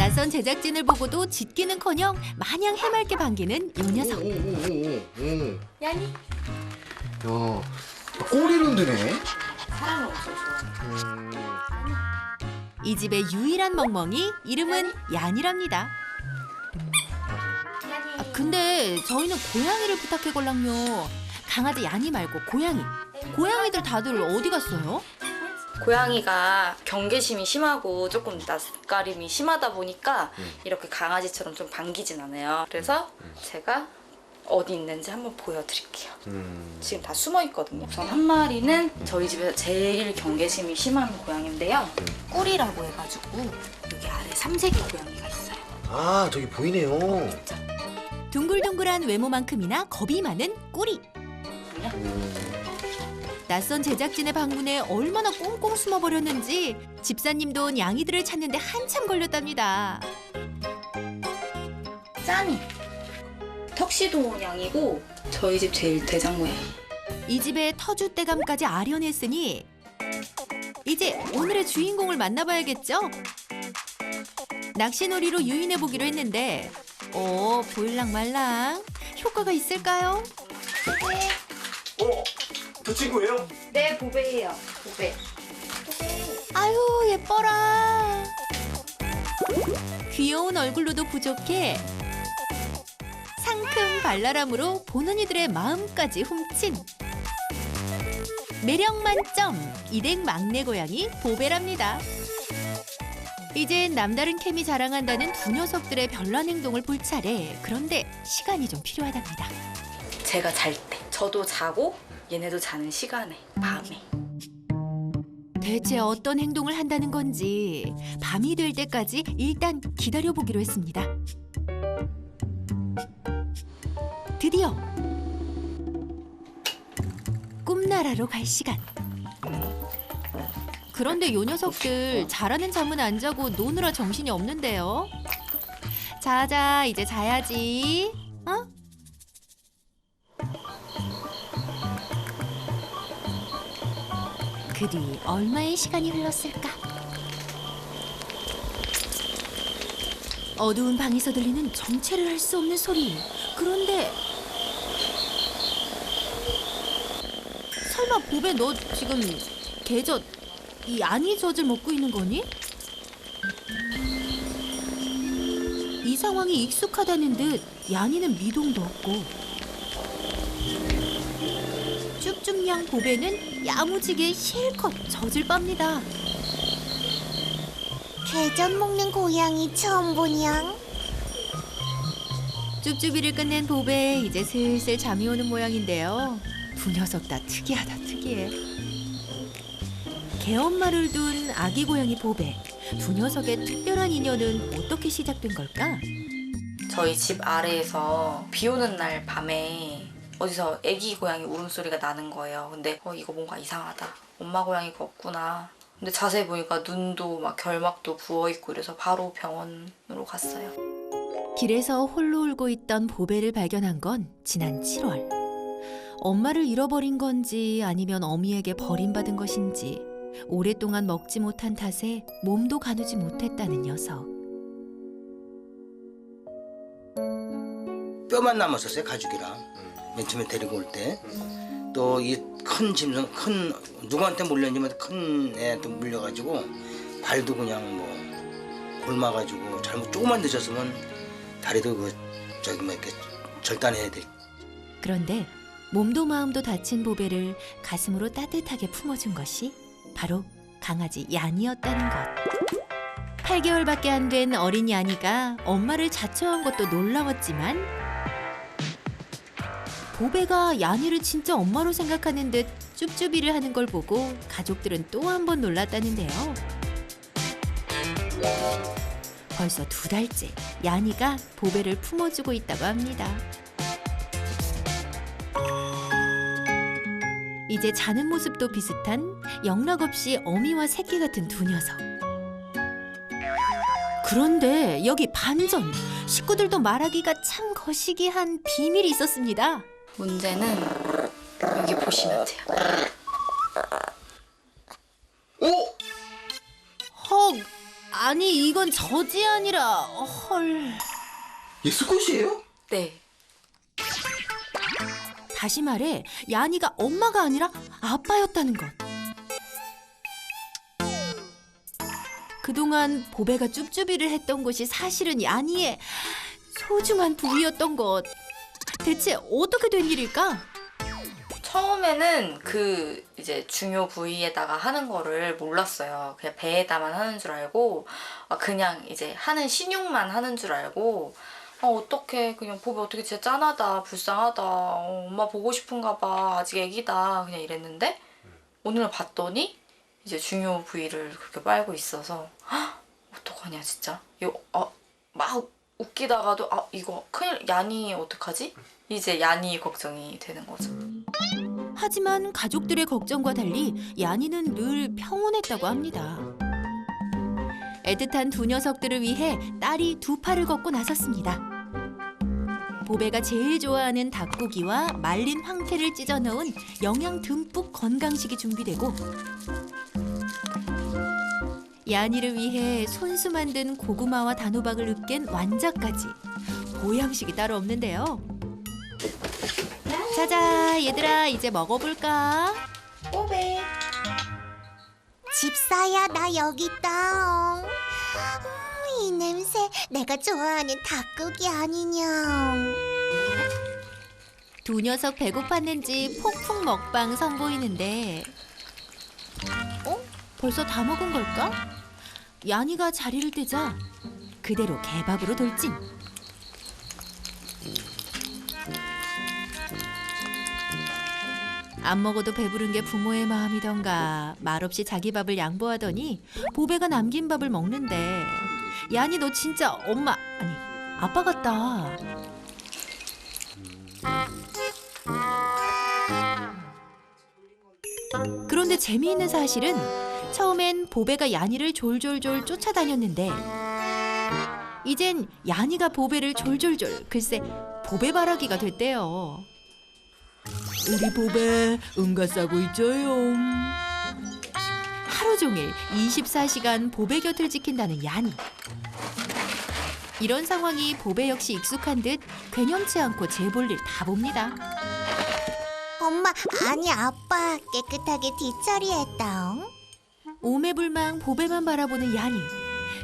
낯선 제작진을 보고도 짖기는커녕 마냥 해맑게 반기는 요 녀석. 야니? 야, 꼬리는 드네. 사람을 엄청 좋아해. 이 집의 유일한 멍멍이 이름은 얀이랍니다. 아, 근데 저희는 고양이를 부탁해걸랑요. 강아지 얀이 말고 고양이. 고양이들 다들 어디 갔어요? 고양이가 경계심이 심하고 조금 낯가림이 심하다 보니까 이렇게 강아지처럼 좀 반기진 않아요. 그래서 제가 어디 있는지 한번 보여드릴게요. 지금 다 숨어 있거든요. 우선 한 마리는 저희 집에서 제일 경계심이 심한 고양이인데요. 꿀이라고 해가지고 여기 아래 삼색이 고양이가 있어요. 아, 저기 보이네요. 둥글둥글한 외모만큼이나 겁이 많은 꾸리. 낯선 제작진의 방문에 얼마나 꽁꽁 숨어버렸는지 집사님도 냥이들을 찾는데 한참 걸렸답니다. 짠이 턱시도 양이고 저희 집 제일 대장고양이. 이 집의 터줏대감까지 아련했으니 이제 오늘의 주인공을 만나봐야겠죠? 낚시놀이로 유인해보기로 했는데 보일랑 말랑 효과가 있을까요? 저 친구예요? 네, 보배예요. 보배. 아유 예뻐라. 귀여운 얼굴로도 부족해 상큼 발랄함으로 보는 이들의 마음까지 훔친 매력 만점 이댁 막내 고양이 보배랍니다. 이젠 남다른 케미 자랑한다는 두 녀석들의 별난 행동을 볼 차례. 그런데 시간이 좀 필요하답니다. 제가 잘 때, 저도 자고 얘네도 자는 시간에, 밤에. 대체 어떤 행동을 한다는 건지 밤이 될 때까지 일단 기다려보기로 했습니다. 드디어 꿈나라로 갈 시간. 그런데 요 녀석들 잘하는 잠은 안 자고 노느라 정신이 없는데요. 자자 이제 자야지. 어? 그 뒤 얼마의 시간이 흘렀을까? 어두운 방에서 들리는 정체를 알 수 없는 소리. 그런데 설마 보배 너 지금 개젖 이 아니젖을 먹고 있는 거니? 이 상황이 익숙하다는 듯 야니는 미동도 없고 쭉쭉냥 보배는 야무지게 실컷 젖을 빱니다. 개젖 먹는 고양이 처음 보냥. 쭈쭈비를 끝낸 보배 이제 슬슬 잠이 오는 모양인데요. 두 녀석 다 특이하다 특이해. 개엄마를 둔 아기 고양이 보배. 두 녀석의 특별한 인연은 어떻게 시작된 걸까? 저희 집 아래에서 비 오는 날 밤에 어디서 애기 고양이 울음소리가 나는 거예요. 근데 이거 뭔가 이상하다. 엄마 고양이가 없구나. 근데 자세히 보니까 눈도 막 결막도 부어있고 이래서 바로 병원으로 갔어요. 길에서 홀로 울고 있던 보배를 발견한 건 지난 7월. 엄마를 잃어버린 건지 아니면 어미에게 버림받은 것인지 오랫동안 먹지 못한 탓에 몸도 가누지 못했다는 녀석. 뼈만 남았었어요, 가죽이랑. 맨 처음에 데리고 올 때. 또 이 큰 짐승, 누구한테 물렸냐면 큰 애한테 물려가지고 발도 그냥 뭐 골마가지고 잘못 조금만 늦었으면 다리도 이렇게 절단해야 돼. 그런데 몸도 마음도 다친 보배를 가슴으로 따뜻하게 품어준 것이 바로 강아지 얀이었다는 것. 8개월밖에 안 된 어린 얀이가 엄마를 자처한 것도 놀라웠지만 보배가 얀이를 진짜 엄마로 생각하는 듯 쭈쭈비를 하는 걸 보고 가족들은 또 한 번 놀랐다는데요. 벌써 2달째 얀이가 보배를 품어주고 있다고 합니다. 이제 자는 모습도 비슷한 영락없이 어미와 새끼 같은 두 녀석. 그런데 여기 반전! 식구들도 말하기가 참 거시기한 비밀이 있었습니다. 문제는 여기 보시면 돼요. 헉! 아니 이건 젖이 아니라 헐. 얘 수컷이에요? 네. 다시 말해 야니가 엄마가 아니라 아빠였다는 것. 그동안 보배가 쭈쭈비를 했던 곳이 사실은 야니의 소중한 부위였던 것. 대체 어떻게 된 일일까? 처음에는 그 이제 중요 부위에다가 하는 거를 몰랐어요. 그냥 배에다만 하는 줄 알고 그냥 이제 하는 신용만 하는 줄 알고 어떡해 그냥 보배 어떻게 진짜 짠하다 불쌍하다 엄마 보고 싶은가 봐 아직 애기다 그냥 이랬는데 오늘 봤더니 이제 중요 부위를 그렇게 빨고 있어서 어떡하냐 진짜 이거 막 웃기다가도 이거 큰일 야니 어떡하지? 이제 야니 걱정이 되는 거죠. 하지만 가족들의 걱정과 달리 야니는 늘 평온했다고 합니다. 애틋한 두 녀석들을 위해 딸이 두 팔을 걷고 나섰습니다. 보배가 제일 좋아하는 닭고기와 말린 황태를 찢어 넣은 영양 듬뿍 건강식이 준비되고 야니를 위해 손수 만든 고구마와 단호박을 으깬 완자까지 보양식이 따로 없는데요. 자자 얘들아 이제 먹어볼까? 뽀배 집사야, 나 여기 있다. 이 냄새 내가 좋아하는 닭고기 아니냐. 두 녀석 배고팠는지 폭풍 먹방 선보이는데 벌써 다 먹은 걸까? 야니가 자리를 뜨자 그대로 개밥으로 돌진. 안 먹어도 배부른 게 부모의 마음이던가 말없이 자기 밥을 양보하더니 보배가 남긴 밥을 먹는데 야니 너 진짜 엄마 아니 아빠 같다. 그런데 재미있는 사실은 처음엔 보배가 야니를 졸졸졸 쫓아다녔는데 이젠 야니가 보배를 졸졸졸 글쎄 보배바라기가 됐대요. 우리 보배 응가 싸고 있죠요. 하루 종일 24시간 보배 곁을 지킨다는 야니. 이런 상황이 보배 역시 익숙한 듯 괴념치 않고 제 볼일 다 봅니다. 엄마, 아니 아빠 깨끗하게 뒷처리했다. 오매불망 보배만 바라보는 야니.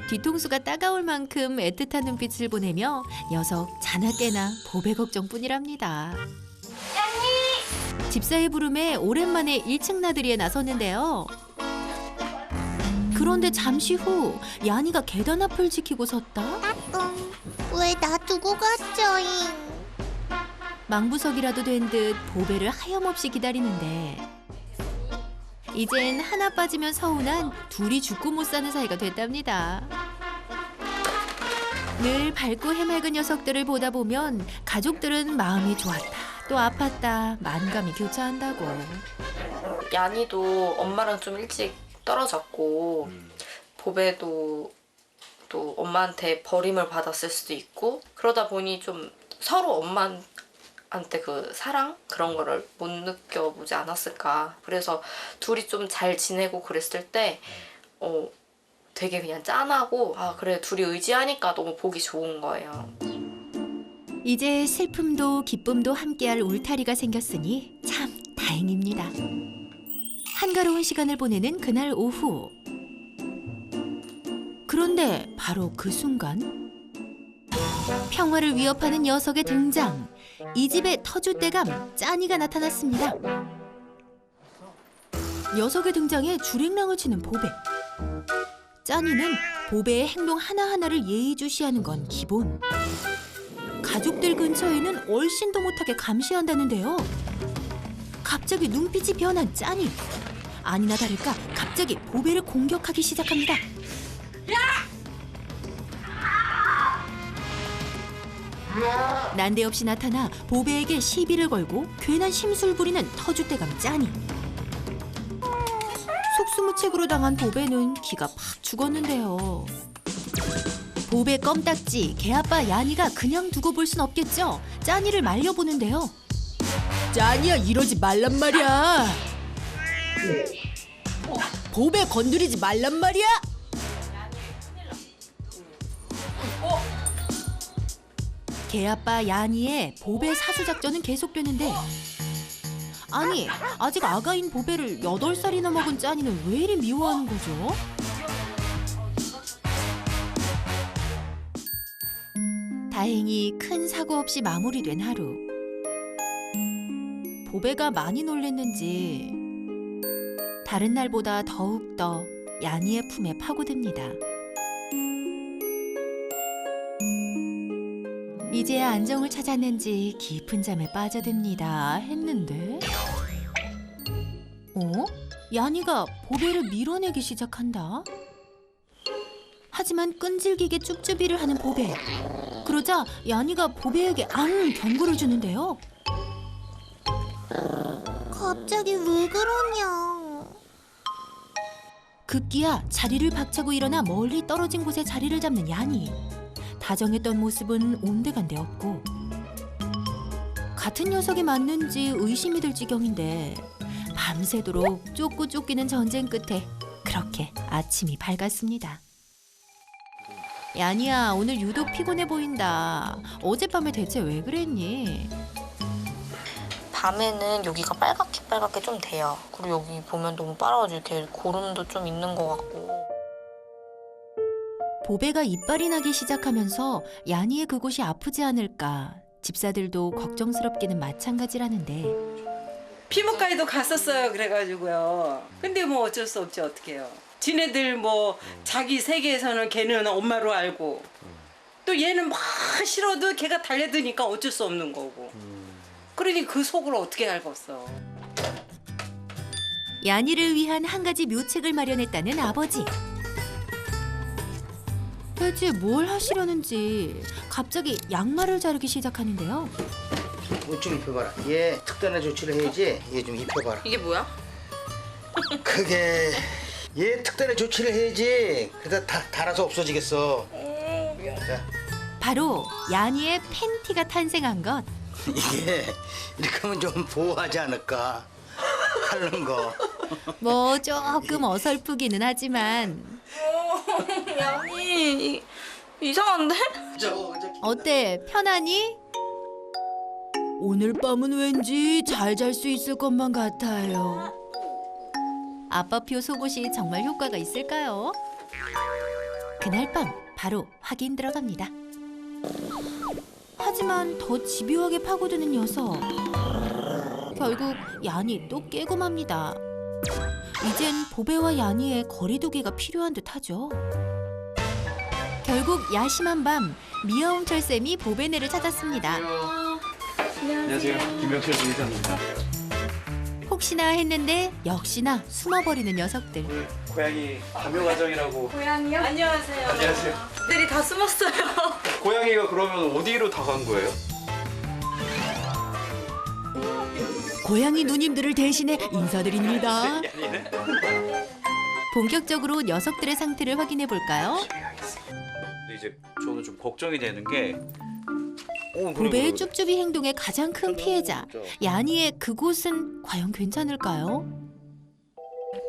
뒤통수가 따가울 만큼 애틋한 눈빛을 보내며 녀석 자나깨나 보배 걱정뿐이랍니다. 집사의 부름에 오랜만에 1층 나들이에 나섰는데요. 그런데 잠시 후 야니가 계단 앞을 지키고 섰다. 왜 놔두고 갔죠잉? 망부석이라도 된 듯 보배를 하염없이 기다리는데 이젠 하나 빠지면 서운한 둘이 죽고 못 사는 사이가 됐답니다. 늘 밝고 해맑은 녀석들을 보다 보면 가족들은 마음이 좋았다 또 아팠다 만감이 교차한다고. 야니도 엄마랑 좀 일찍 떨어졌고 보배도 또 엄마한테 버림을 받았을 수도 있고 그러다 보니 좀 서로 엄마한테 그 사랑 그런 거를 못 느껴보지 않았을까. 그래서 둘이 좀 잘 지내고 그랬을 때 되게 그냥 짠하고 그래 둘이 의지하니까 너무 보기 좋은 거예요. 이제 슬픔도 기쁨도 함께할 울타리가 생겼으니 참 다행입니다. 한가로운 시간을 보내는 그날 오후. 그런데 바로 그 순간 평화를 위협하는 녀석의 등장. 이 집의 터줏대감 짜니가 나타났습니다. 녀석의 등장에 줄행랑을 치는 보배. 짜니는 보배의 행동 하나하나를 예의주시하는 건 기본. 가족들 근처에는 얼씬도 못하게 감시한다는데요. 갑자기 눈빛이 변한 짜니. 아니나 다를까 갑자기 보배를 공격하기 시작합니다. 난데없이 나타나 보배에게 시비를 걸고 괜한 심술 부리는 터줏대감 짜니. 속수무책으로 당한 보배는 기가 팍 죽었는데요. 보배 껌딱지 개아빠 야니가 그냥 두고 볼 순 없겠죠. 짜니를 말려보는데요. 짜니야 이러지 말란 말이야. 보배 건드리지 말란 말이야. 개아빠 야니의 보배 사수 작전은 계속되는데 아니 아직 아가인 보배를 8살이나 먹은 짜니는 왜 이리 미워하는 거죠? 다행히 큰 사고 없이 마무리된 하루. 보배가 많이 놀랬는지 다른 날보다 더욱더 야니의 품에 파고듭니다. 이제야 안정을 찾았는지 깊은 잠에 빠져듭니다 했는데 야니가 보배를 밀어내기 시작한다. 하지만 끈질기게 쭈쭈비를 하는 보배. 그러자 야니가 보배에게 경고를 주는데요. 갑자기 왜 그러냐? 급기야 자리를 박차고 일어나 멀리 떨어진 곳에 자리를 잡는 야니. 다정했던 모습은 온데간데 없고 같은 녀석이 맞는지 의심이 들 지경인데 밤새도록 쫓고 쫓기는 전쟁 끝에 그렇게 아침이 밝았습니다. 야니야, 오늘 유독 피곤해 보인다. 어젯밤에 대체 왜 그랬니? 밤에는 여기가 빨갛게 좀 돼요. 그리고 여기 보면 너무 빨아가지고 이렇게 고름도 좀 있는 것 같고. 보배가 이빨이 나기 시작하면서 야니의 그곳이 아프지 않을까 집사들도 걱정스럽기는 마찬가지라는데 피부과에도 갔었어요. 그래가지고요. 근데 뭐 어쩔 수 없지 어떡해요. 지네들 뭐 자기 세계에서는 걔는 엄마로 알고 또 얘는 막 싫어도 걔가 달려드니까 어쩔 수 없는 거고. 그러니 그 속을 어떻게 알겠어. 야니를 위한 한 가지 묘책을 마련했다는 아버지. 대체 뭘 하시려는지 갑자기 양말을 자르기 시작하는데요. 옷 좀 입혀봐라. 얘 특단의 조치를 해야지. 얘 좀 입혀봐라. 이게 뭐야? 그게 얘 특단의 조치를 해야지. 그러다 다 달아서 없어지겠어. 자, 바로 야니의 팬티가 탄생한 것. 이게 이렇게 하면 좀 보호하지 않을까. 하는 거. 뭐 조금 어설프기는 하지만 야니 이상한데? 어때? 편하니? 오늘 밤은 왠지 잘 잘 수 있을 것만 같아요. 아빠표 속옷이 정말 효과가 있을까요? 그날 밤 바로 확인 들어갑니다. 하지만 더 집요하게 파고드는 녀석. 결국 야니 또 깨고 맙니다. 이젠 보배와 야니의 거리두기가 필요한 듯하죠. 결국 야심한 밤 미아홍철 쌤이 보배네를 찾았습니다. 안녕하세요. 김명철 의사입니다. 혹시나 했는데 역시나 숨어버리는 녀석들. 고양이 감요 과정이라고. 고양이요? 안녕하세요. 안녕하세요. 들이 다 숨었어요. 고양이가 그러면 어디로 다 간 거예요? 고양이 누님들을 대신해 인사드립니다. 아니네. 본격적으로 녀석들의 상태를 확인해 볼까요? 근데 이제 저는 좀 걱정이 되는 게 보배의 쭈쭈비 행동의 가장 큰 피해자 야니의 그곳은 과연 괜찮을까요?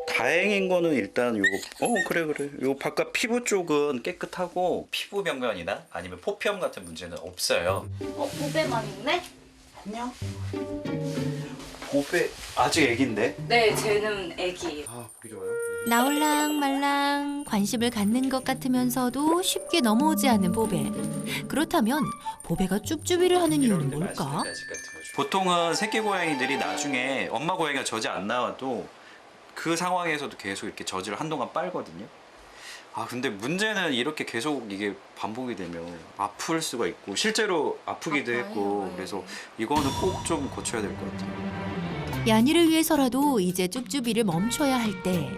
다행인 거는 일단 요거 그래 요 바깥 피부 쪽은 깨끗하고 피부 병변이나 아니면 포피염 같은 문제는 없어요. 보배만 있네? 안녕. 보배 아직 애기인데? 네, 쟤는 애기예요. 아 보기 좋아요. 나올랑 말랑 관심을 갖는 것 같으면서도 쉽게 넘어오지 않는 보배. 그렇다면 보배가 쭈쭈비를 하는 이유는 뭘까? 보통은 새끼 고양이들이 나중에 엄마 고양이가 젖이 안 나와도 그 상황에서도 계속 이렇게 젖을 한동안 빨거든요. 아 근데 문제는 이렇게 계속 이게 반복이 되면 아플 수가 있고 실제로 아프기도 했고 그래서 이거는 꼭 좀 고쳐야 될 것 같아요. 야니를 위해서라도 이제 쭈쭈비를 멈춰야 할 때.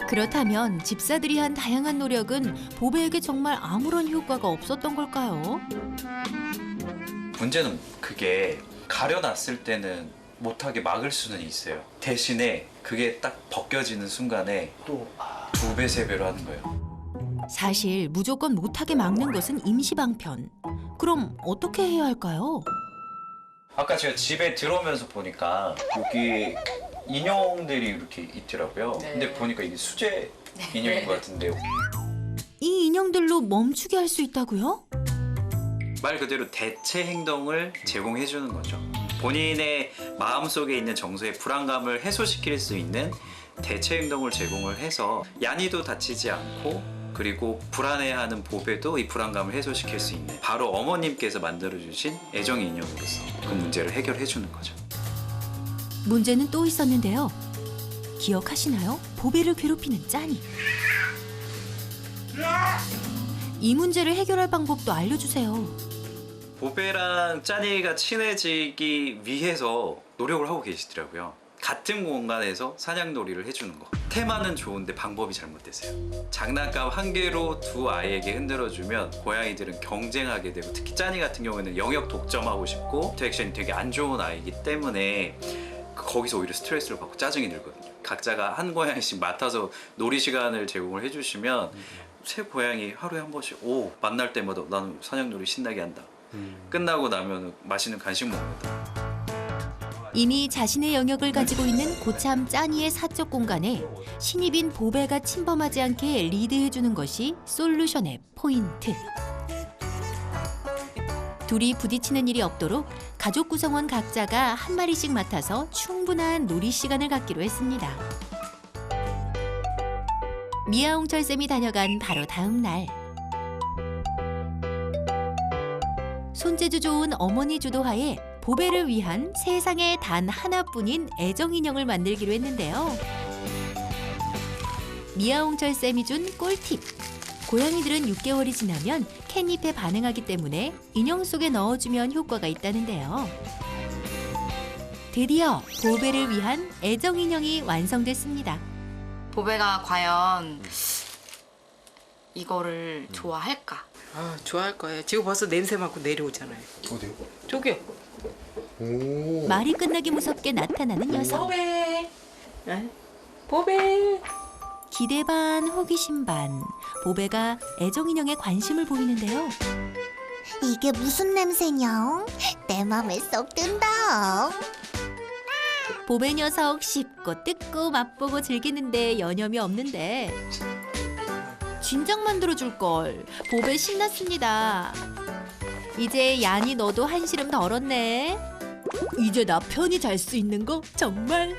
그렇다면 집사들이 한 다양한 노력은 보배에게 정말 아무런 효과가 없었던 걸까요? 문제는 그게 가려놨을 때는 못하게 막을 수는 있어요. 대신에 그게 딱 벗겨지는 순간에 또 2배, 3배로 하는 거예요. 사실 무조건 못하게 막는 것은 임시방편. 그럼 어떻게 해야 할까요? 아까 제가 집에 들어오면서 보니까 여기 인형들이 이렇게 있더라고요. 근데 보니까 이게 수제 인형인 것 같은데요. 이 인형들로 멈추게 할 수 있다고요? 말 그대로 대체 행동을 제공해 주는 거죠. 본인의 마음속에 있는 정서의 불안감을 해소시킬 수 있는 대체 행동을 제공을 해서 야니도 다치지 않고 그리고 불안해하는 보배도 이 불안감을 해소시킬 수 있는 바로 어머님께서 만들어주신 애정 인형으로서 그 문제를 해결해 주는 거죠. 문제는 또 있었는데요. 기억하시나요? 보배를 괴롭히는 짠이. 이 문제를 해결할 방법도 알려주세요. 보배랑 짠이가 친해지기 위해서 노력을 하고 계시더라고요. 같은 공간에서 사냥놀이를 해주는 거. 테마는 좋은데 방법이 잘못됐어요. 장난감 한 개로 두 아이에게 흔들어주면 고양이들은 경쟁하게 되고 특히 짠이 같은 경우에는 영역 독점하고 싶고 인터액션이 되게 안 좋은 아이이기 때문에 거기서 오히려 스트레스를 받고 짜증이 들거든요. 각자가 한 고양이씩 맡아서 놀이 시간을 제공을 해주시면 새 고양이 하루에 한 번씩 만날 때마다 나는 사냥놀이 신나게 한다. 끝나고 나면 맛있는 간식 먹는다. 이미 자신의 영역을 가지고 있는 고참 짠이의 사적 공간에 신입인 보배가 침범하지 않게 리드해주는 것이 솔루션의 포인트. 둘이 부딪히는 일이 없도록 가족 구성원 각자가 한 마리씩 맡아서 충분한 놀이 시간을 갖기로 했습니다. 미아홍철 쌤이 다녀간 바로 다음 날. 손재주 좋은 어머니 주도하에 보배를 위한 세상에 단 하나뿐인 애정 인형을 만들기로 했는데요. 미아홍철 쌤이 준 꿀팁. 고양이들은 6개월이 지나면 캣닙에 반응하기 때문에 인형 속에 넣어주면 효과가 있다는데요. 드디어 보배를 위한 애정 인형이 완성됐습니다. 보배가 과연 이거를 좋아할까? 아, 좋아할 거예요. 지금 벌써 냄새 맡고 내려오잖아요. 어디요? 저기요. 오. 말이 끝나기 무섭게 나타나는 녀석. 보배. 보배. 기대 반 호기심 반. 보배가 애정 인형에 관심을 보이는데요. 이게 무슨 냄새냐? 내 맘에 쏙 든다. 보배 녀석 씹고 뜯고 맛보고 즐기는데 여념이 없는데 진작 만들어줄 걸. 보배 신났습니다. 이제 얀이 너도 한시름 덜었네. 이제 나 편히 잘 수 있는 거 정말